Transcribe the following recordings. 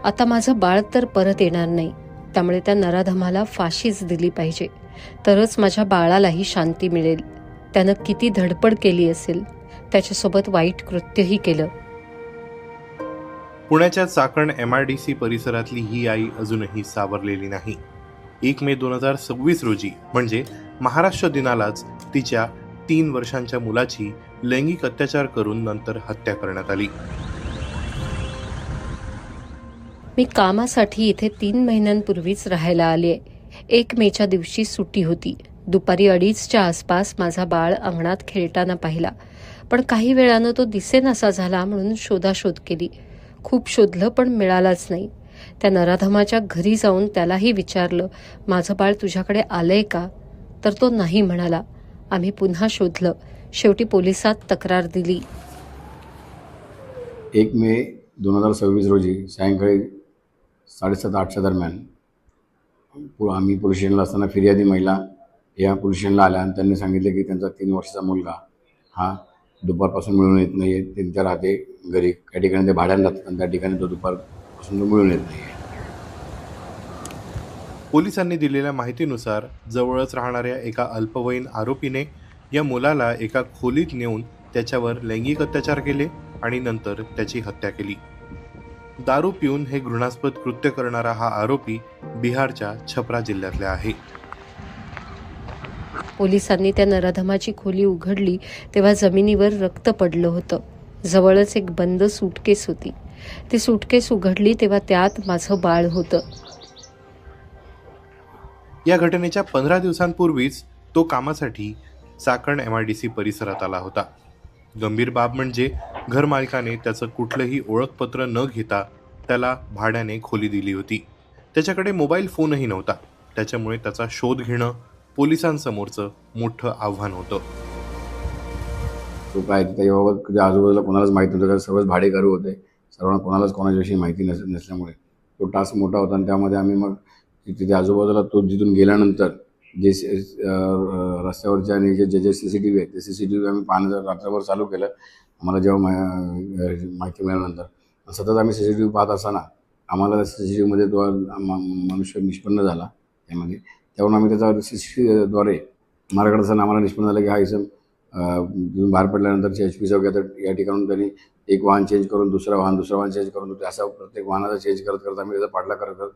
आता माझं बाळ तर परत येणार नाही, त्यामुळे त्या नराधमाला फाशीच दिली पाहिजे, तरच माझ्या बाळालाही शांती मिळेल. त्यानं किती धडपड केली असेल, त्याच्यासोबत वाईट कृत्यही केलं. पुण्याच्या चाकण MIDC परिसरातली ही आई अजूनही सावरलेली नाही. 1 मे 2026 रोजी म्हणजे महाराष्ट्र दिनालाच तिच्या 3 वर्षांच्या मुलाची लैंगिक अत्याचार करून नंतर हत्या करण्यात आली. मी कामासाठी इथे 3 महिन्यांपूर्वीच राहायला आलीये. 1 मेच्या दिवशी सुट्टी होती. दुपारी 2:30च्या आसपास माझा बाळ अंगणात खेळताना पाहिला, पण काही वेळानं तो दिसेनासा झाला म्हणून शोधाशोध केली. खूप शोधलं पण मिळालाच नाही. त्या नराधमाच्या घरी जाऊन त्यालाही विचारलं, माझं बाळ तुझ्याकडे आलंय का? तर तो नाही म्हणाला. आम्ही पुन्हा शोधलं. शेवटी पोलिसात तक्रार दिली. 1 मे 2026 रोजी सायंकाळी 7:30-8च्या दरम्यान आम्ही पोलीस स्टेशनला असताना फिर्यादी महिला या पोलीस स्टेशनला आल्या आणि त्यांनी सांगितले की त्यांचा 3 वर्षाचा मुलगा हा दुपारपासून मिळून येत नाही आहे. त्यांच्या राहते घरी, काही ठिकाणी ते भाड्यानं राहतात आणि त्या ठिकाणी तो दुपारपासून मिळून येत नाही आहे. पोलिसांनी दिलेल्या माहितीनुसार जवळच राहणाऱ्या एका अल्पवयीन आरोपीने या मुलाला एका खोलीत नेऊन त्याच्यावर लैंगिक अत्याचार केले आणि नंतर त्याची हत्या केली. दारू पिऊन हे घृणास्पद कृत्य करणारा हा आरोपी बिहारच्या छपरा जिल्ह्यातला आहे. पोलिसांनी त्या नराधमाची खोली उघडली तेव्हा जमिनीवर रक्त पडलं होतं. जवळच एक बंद सूटकेस होती. ती सूटकेस उघडली तेव्हा त्यात माझं बाळ होतं. या घटनेच्या 15 दिवसांपूर्वीच तो कामासाठी चाकण MIDC परिसरात आला होता. गंभीर बाब म्हणजे घरमालकाने त्याचं कुठलंही ओळखपत्र न घेता त्याला भाड्याने खोली दिली होती. त्याच्याकडे मोबाईल फोनही नव्हता. त्याच्यामुळे त्याचा शोध घेणं पोलिसांसमोरचं मोठं आव्हान होतं. तो काय त्याबाबत त्याच्या आजूबाजूला कोणालाच माहीत नव्हतं, कारण सर्वच भाडेकरू होते. सर्वांना कोणालाच कोणाच्याविषयी माहिती नसल्यामुळे तो टास्क मोठा होता. आणि त्यामध्ये आम्ही मग तिथे आजूबाजूला तो जिथून गेल्यानंतर जे रस्त्यावरच्या आणि जे CCTV आहेत ते CCTV आम्ही पाहण्याचं रात्रभर चालू केलं. आम्हाला जेव्हा माहिती मिळाल्यानंतर सतत आम्ही CCTV पाहत असताना आम्हाला CCTVमध्ये तो मनुष्य निष्पन्न झाला. त्यामध्ये त्यावरून आम्ही त्याचा CCTVद्वारे मार्गदर्शन असताना आम्हाला निष्पन्न झालं की हा इसम तिथून बाहेर पडल्यानंतर HP चौक या ठिकाणून त्यांनी एक वाहन चेंज करून दुसरं वाहन चेंज करून असा प्रत्येक वाहनाचा चेंज करत आम्ही त्याचा पाठलाग करत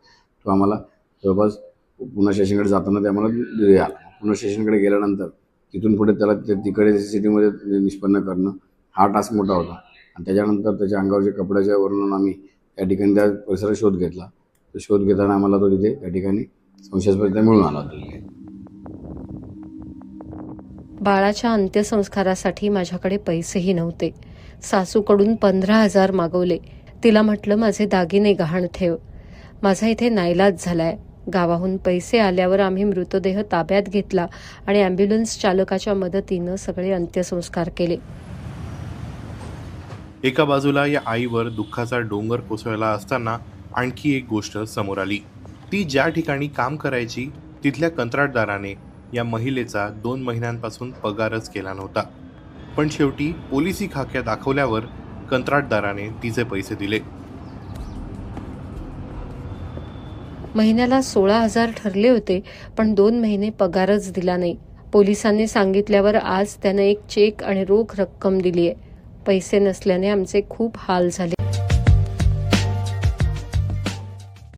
तो आम्हाला जवळपास पुणे स्टेशनकडे जाताना ते आम्हाला आला. पुणे स्टेशनकडे गेल्यानंतर तिथून पुढे त्याला तिकडे CCTVमध्ये निष्पन्न करणं हा टास्क मोठा होता. आणि त्याच्यानंतर त्याच्या अंगावरच्या कपड्याच्या वरून आम्ही त्या ठिकाणी त्या परिसरात शोध घेतला. तो शोध घेताना आम्हाला तो तिथे त्या ठिकाणी संशयास्पद मिळून आला. बाळाच्या अंत्यसंस्कारासाठी माझ्याकडे पैसेही नव्हते. सासूकडून 15,000 मागवले. तिला म्हटलं माझे दागिने गहाण ठेव. माझा इथे नाईलाज झालाय. गावाहून पैसे आल्यावर आम्ही मृतदेह ताब्यात घेतला आणि ॲम्ब्युलन्स चालकाच्या मदतीनं सगळे अंत्यसंस्कार केले. एका बाजूला या आईवर दुःखाचा डोंगर कोसळला असताना आणखी एक गोष्ट समोर आली. ती ज्या ठिकाणी काम करायची तिथल्या कंत्राटदाराने या महिलेचा 2 महिन्यांपासून पगारच केला नव्हता. पण शेवटी पोलिसी खाक्या दाखवल्यावर कंत्राटदाराने तिचे पैसे दिले. महिन्याला 16,000 ठरले होते, पण 2 महिने पगारच दिला नाही. पोलिसांनी सांगितल्यावर आज त्यानं एक चेक आणि रोख रक्कम दिलीये. पैसे नसल्याने आमचे खूप हाल झाले.